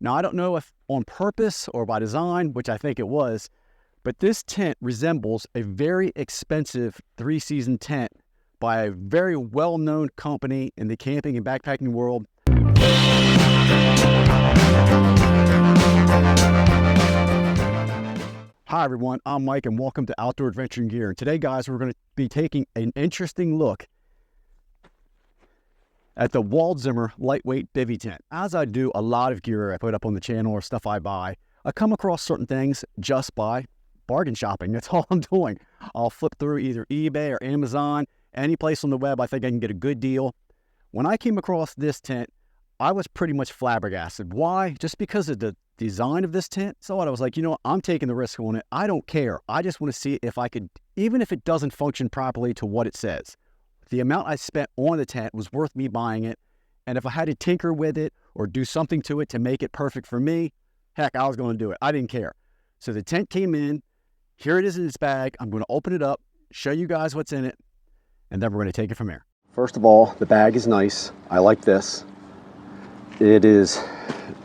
Now, I don't know if on purpose or by design, which I think it was, but this tent resembles a very expensive 3-season tent by a very well-known company in the camping and backpacking world. Hi everyone, I'm Mike and welcome to Outdoor Adventuring Gear. And today, guys, we're going to be taking an interesting look at the WaldZimmer lightweight bivy tent. As I do a lot of gear I put up on the channel or stuff I buy, I come across certain things just by bargain shopping. That's all I'm doing. I'll flip through either eBay or Amazon, any place on the web I think I can get a good deal. When I came across this tent, I was pretty much flabbergasted. Why? Just because of the design of this tent. So I was like, you know what? I'm taking the risk on it. I don't care. I just want to see if I could, even if it doesn't function properly to what it says. The amount I spent on the tent was worth me buying it. And if I had to tinker with it or do something to it to make it perfect for me, heck, I was going to do it. I didn't care. So the tent came in. Here it is in its bag. I'm going to open it up, show you guys what's in it, and then we're going to take it from there. First of all, the bag is nice. I like this. It is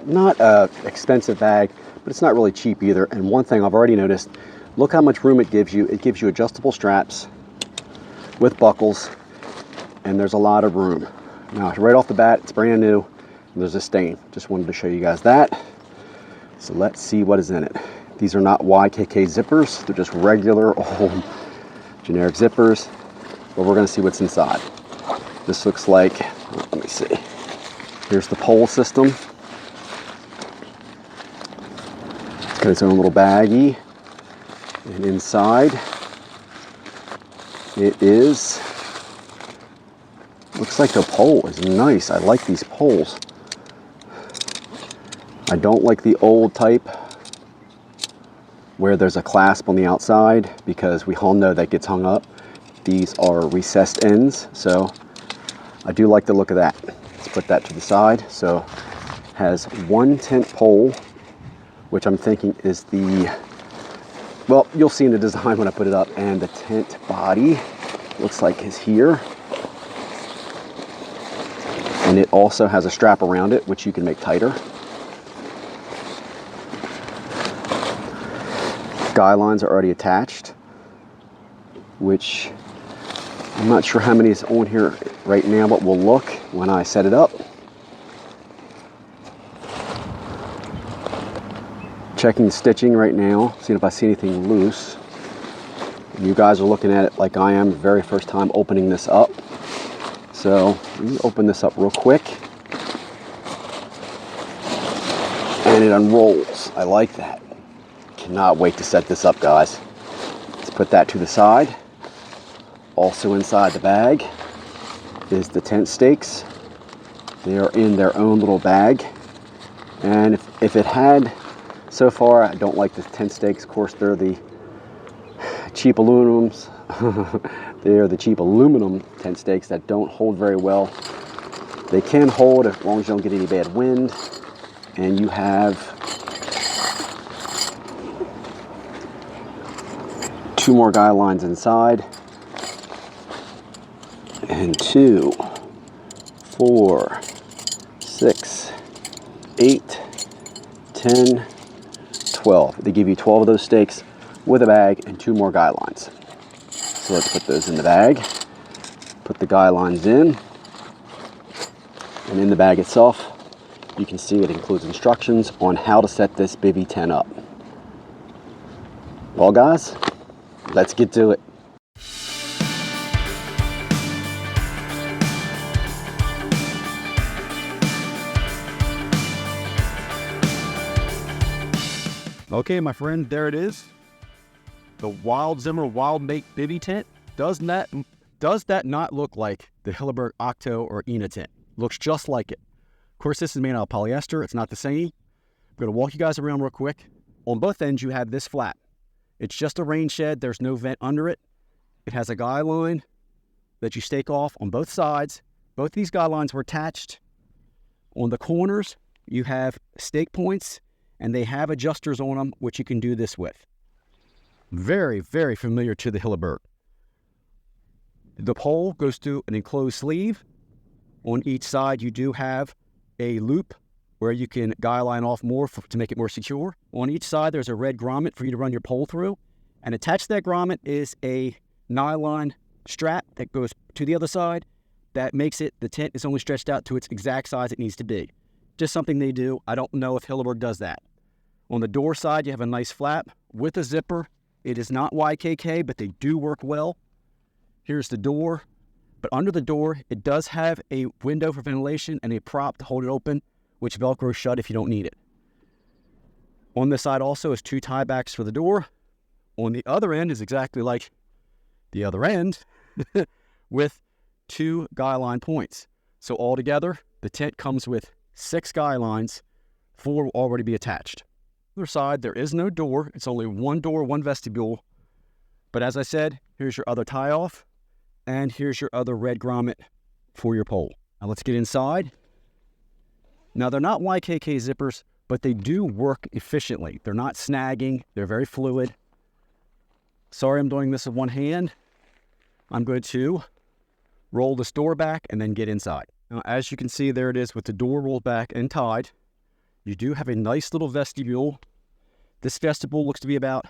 not an expensive bag, but it's not really cheap either. And one thing I've already noticed, look how much room it gives you. It gives you adjustable straps with buckles, and there's a lot of room. Now, right off the bat, it's brand new, and there's a stain. Just wanted to show you guys that. So let's see what is in it. These are not YKK zippers. They're just regular old generic zippers, but we're gonna see what's inside. This looks like, let me see. Here's the pole system. It's got its own little baggie. And inside, it is, looks like the pole is nice. I like these poles. I don't like the old type where there's a clasp on the outside, because we all know that gets hung up. These are recessed ends, so I do like the look of that. Let's put that to the side. So has one tent pole, which I'm thinking is the, well, you'll see in the design when I put it up, and the tent body looks like is here. And it also has a strap around it, which you can make tighter. Guy lines are already attached, which I'm not sure how many is on here right now, but we'll look when I set it up. Checking the stitching right now, seeing if I see anything loose. You guys are looking at it like I am, the very first time opening this up. So let me open this up real quick. And it unrolls. I like that. Cannot wait to set this up, guys. Let's put that to the side. Also inside the bag is the tent stakes. They are in their own little bag. And if it had, so far, I don't like the tent stakes. Of course, they're the cheap aluminums. They are the cheap aluminum tent stakes that don't hold very well. They can hold as long as you don't get any bad wind. And you have 2 more guy lines inside. And 2, 4, 6, 8, 10, 12. They give you 12 of those stakes with a bag and 2 more guy lines. So let's put those in the bag. Put the guy lines in. And in the bag itself, you can see it includes instructions on how to set this bivy tent up. Well, guys, let's get to it. Okay, my friend, there it is. The WaldZimmer WildMate bivy tent. Does that not look like the Hilleberg Octo or Ena tent? Looks just like it. Of course, this is made out of polyester. It's not the same. I'm going to walk you guys around real quick. On both ends, you have this flap. It's just a rain shed. There's no vent under it. It has a guy line that you stake off on both sides. Both these guy lines were attached. On the corners, you have stake points, and they have adjusters on them, which you can do this with. Very, very familiar to the Hilleberg. The pole goes through an enclosed sleeve. On each side, you do have a loop where you can guy line off more to make it more secure. On each side, there's a red grommet for you to run your pole through. And attached to that grommet is a nylon strap that goes to the other side. That makes it, the tent is only stretched out to its exact size it needs to be. Just something they do. I don't know if Hilleberg does that. On the door side, you have a nice flap with a zipper. It is not YKK, but they do work well. Here's the door. But under the door, it does have a window for ventilation and a prop to hold it open, which Velcros shut if you don't need it. On this side also is 2 tie backs for the door. On the other end is exactly like the other end with 2 guy line points. So altogether, the tent comes with 6 guy lines, 4 will already be attached. Other side, there is no door. It's only 1 door, 1 vestibule. But as I said, here's your other tie off, and here's your other red grommet for your pole. Now let's get inside. Now they're not YKK zippers, but they do work efficiently. They're not snagging. They're very fluid. Sorry I'm doing this with one hand. I'm going to roll this door back and then get inside. Now, as you can see, there it is with the door rolled back and tied. You do have a nice little vestibule. This vestibule looks to be about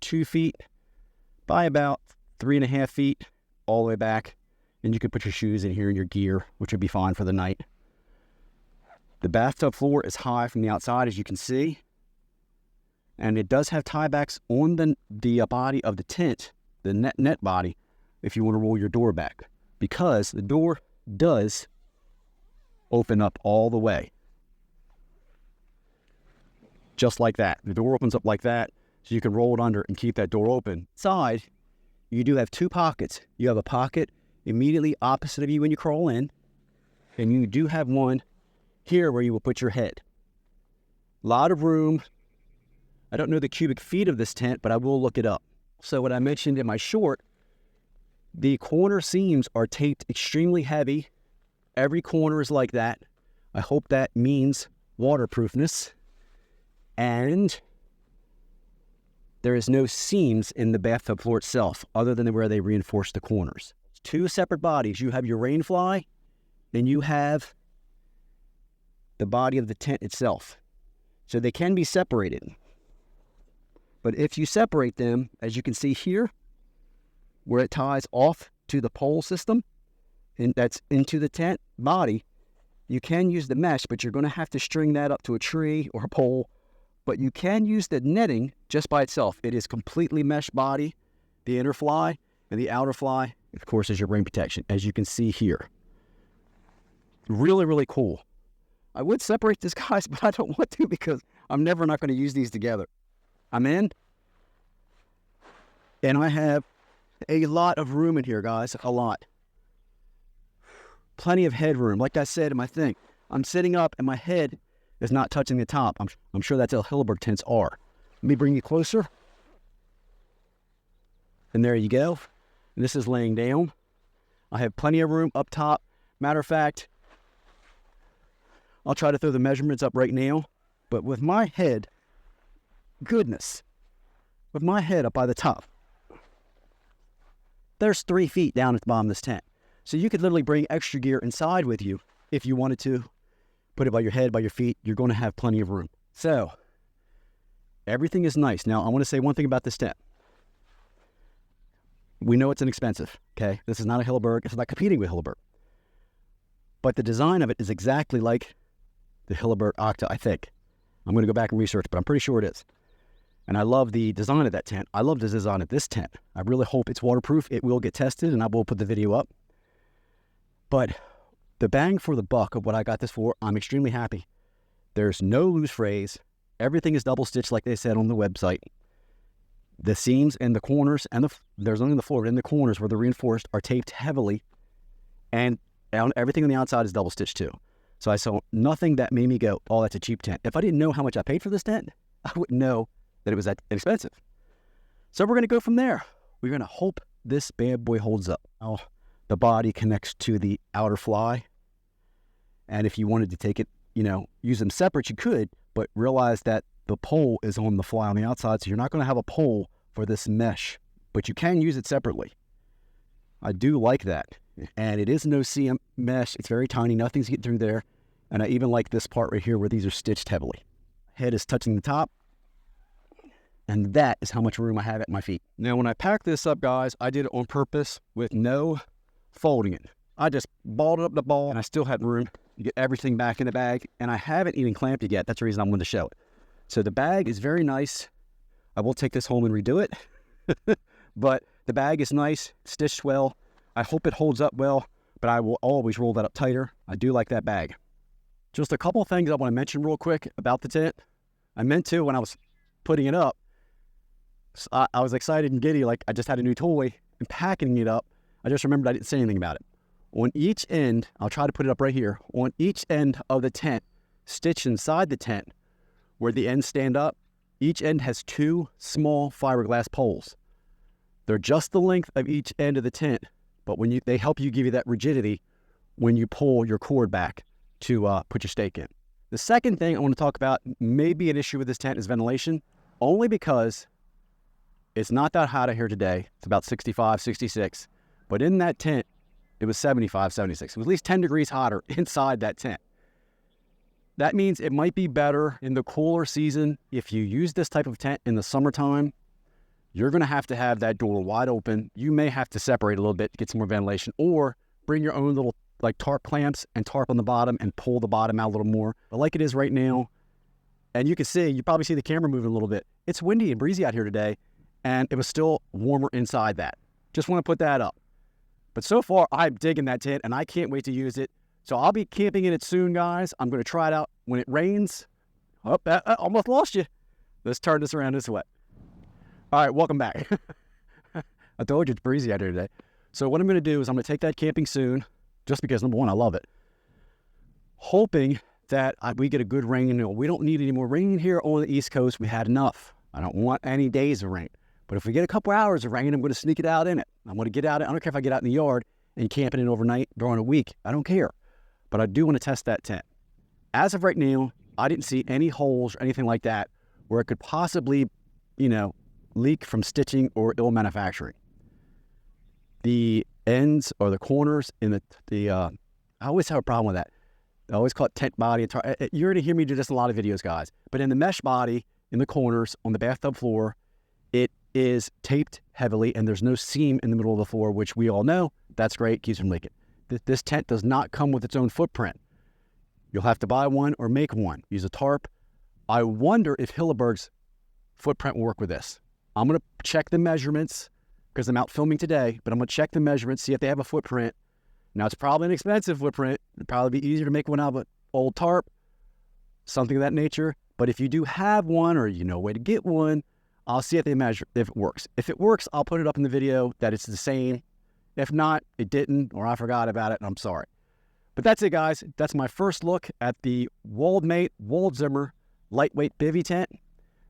2 feet by about 3.5 feet all the way back. And you can put your shoes in here and your gear, which would be fine for the night. The bathtub floor is high from the outside, as you can see. And it does have tiebacks on the body of the tent, the net body, if you want to roll your door back. Because the door does open up all the way. Just like that. The door opens up like that, so you can roll it under and keep that door open. Inside, you do have 2 pockets. You have a pocket immediately opposite of you when you crawl in, and you do have one here where you will put your head. A lot of room. I don't know the cubic feet of this tent, but I will look it up. So what I mentioned in my short, the corner seams are taped extremely heavy. Every corner is like that. I hope that means waterproofness. And there is no seams in the bathtub floor itself other than where they reinforce the corners. 2 separate bodies. You have your rain fly, and you have the body of the tent itself. So they can be separated. But if you separate them, as you can see here, where it ties off to the pole system, and that's into the tent body, you can use the mesh, but you're going to have to string that up to a tree or a pole. But you can use the netting just by itself. It is completely mesh body, the inner fly, and the outer fly, of course, is your rain protection, as you can see here. Really, really cool. I would separate this, guys, but I don't want to because I'm never not going to use these together. I'm in, and I have a lot of room in here, guys, a lot. Plenty of headroom. Like I said in my thing, I'm sitting up and my head is not touching the top. I'm sure that's how Hilleberg tents are. Let me bring you closer. And there you go. And this is laying down. I have plenty of room up top. Matter of fact, I'll try to throw the measurements up right now. But with my head, goodness, with my head up by the top, there's 3 feet down at the bottom of this tent. So you could literally bring extra gear inside with you if you wanted to. Put it by your head, by your feet. You're going to have plenty of room. So everything is nice. Now, I want to say one thing about this tent. We know it's inexpensive, okay? This is not a Hilleberg. It's not competing with Hilleberg. But the design of it is exactly like the Hilleberg Octa, I think. I'm going to go back and research, but I'm pretty sure it is. And I love the design of that tent. I love the design of this tent. I really hope it's waterproof. It will get tested, and I will put the video up. But the bang for the buck of what I got this for, I'm extremely happy. There's no loose frays. Everything is double stitched like they said on the website. The seams and the corners, and there's only the floor, but in the corners where they're reinforced are taped heavily. And everything on the outside is double stitched too. So I saw nothing that made me go, oh, that's a cheap tent. If I didn't know how much I paid for this tent, I wouldn't know that it was that expensive. So we're going to go from there. We're going to hope this bad boy holds up. Oh, the body connects to the outer fly. And if you wanted to take it, use them separate, you could, but realize that the pole is on the fly on the outside, so you're not going to have a pole for this mesh, but you can use it separately. I do like that. And it is no CM mesh. It's very tiny. Nothing's getting through there. And I even like this part right here where these are stitched heavily. Head is touching the top. And that is how much room I have at my feet. Now, when I packed this up, guys, I did it on purpose with no folding it. I just balled it up the ball, and I still had room to get everything back in the bag. And I haven't even clamped it yet. That's the reason I wanted to show it. So the bag is very nice. I will take this home and redo it. But the bag is nice, stitched well. I hope it holds up well, but I will always roll that up tighter. I do like that bag. Just a couple of things I want to mention real quick about the tent. I meant to when I was putting it up. I was excited and giddy, like I just had a new toy, and packing it up, I just remembered I didn't say anything about it. On each end, I'll try to put it up right here, on each end of the tent, stitched inside the tent, where the ends stand up, each end has 2 small fiberglass poles. They're just the length of each end of the tent, but they help you give you that rigidity when you pull your cord back to put your stake in. The second thing I want to talk about, maybe an issue with this tent, is ventilation, only because it's not that hot out here today. It's about 65, 66. But in that tent, it was 75, 76. It was at least 10 degrees hotter inside that tent. That means it might be better in the cooler season. If you use this type of tent in the summertime, you're going to have that door wide open. You may have to separate a little bit to get some more ventilation, or bring your own little like tarp clamps and tarp on the bottom and pull the bottom out a little more. But like it is right now, and you probably see the camera moving a little bit. It's windy and breezy out here today. And it was still warmer inside that. Just want to put that up. But so far, I'm digging that tent, and I can't wait to use it. So I'll be camping in it soon, guys. I'm going to try it out when it rains. Oh, I almost lost you. Let's turn this around this way. All right, welcome back. I told you it's breezy out here today. So what I'm going to do is I'm going to take that camping soon, just because, number one, I love it. Hoping that we get a good rain. We don't need any more rain here on the East Coast. We had enough. I don't want any days of rain. But if we get a couple hours of rain, I'm going to sneak it out in it. I'm going to get out. I don't care if I get out in the yard and camp in it overnight during a week. I don't care. But I do want to test that tent. As of right now, I didn't see any holes or anything like that where it could possibly, leak from stitching or ill manufacturing. The ends or the corners in I always have a problem with that. I always call it tent body. You're going to hear me do this in a lot of videos, guys. But in the mesh body, in the corners, on the bathtub floor, it is taped heavily, and there's no seam in the middle of the floor, which we all know, that's great, keeps from leaking. This tent does not come with its own footprint. You'll have to buy one or make one. Use a tarp. I wonder if Hilleberg's footprint will work with this. I'm going to check the measurements, because I'm out filming today, but I'm going to check the measurements, see if they have a footprint. Now, it's probably an expensive footprint. It'd probably be easier to make one out of an old tarp, something of that nature. But if you do have one, or you know a way to get one, I'll see if they measure, if it works. If it works, I'll put it up in the video that it's the same. If not, it didn't, or I forgot about it, and I'm sorry. But that's it, guys. That's my first look at the WaldZimmer lightweight bivy tent.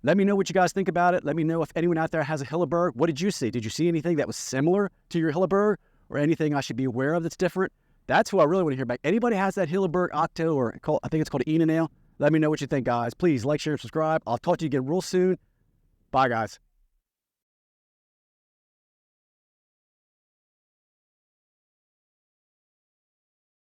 Let me know what you guys think about it. Let me know if anyone out there has a Hilleberg. What did you see? Did you see anything that was similar to your Hilleberg, or anything I should be aware of that's different? That's who I really want to hear back. Anybody has that Hilleberg Octo, or I think it's called an Enanail? Let me know what you think, guys. Please like, share, and subscribe. I'll talk to you again real soon. Bye, guys.